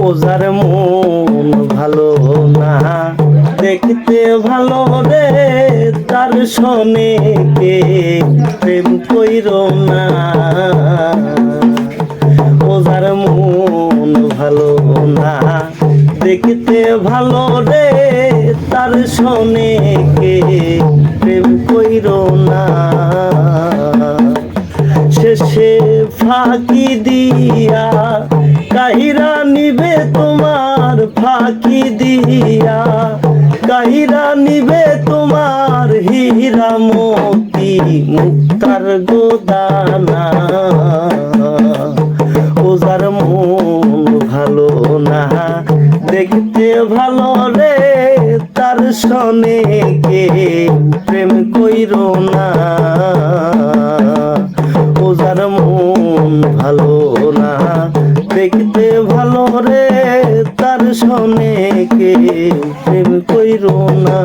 ওজার মন ভালো না, দেখতে ভালো রে, তার শোনে কে প্রেম কইরো না। ওজার মন ভালো না, দেখতে ভালো রে, তার শোনে কে প্রেম কইরো না। শেষে ফাঁকি দিয়া কাহিরা নিবে তোমার, ফাঁকি দিয়া কাহিরা নিবে তোমার হীরা মতি মুক্তার গোদানা। ওজার মন ভালো না, দেখতে ভালো রে, তার শোনে কে প্রেম কইরো না। ওজার মন ভালো না, দেখতে ভালো রে, তার শোনে কে প্রেম কইরো না।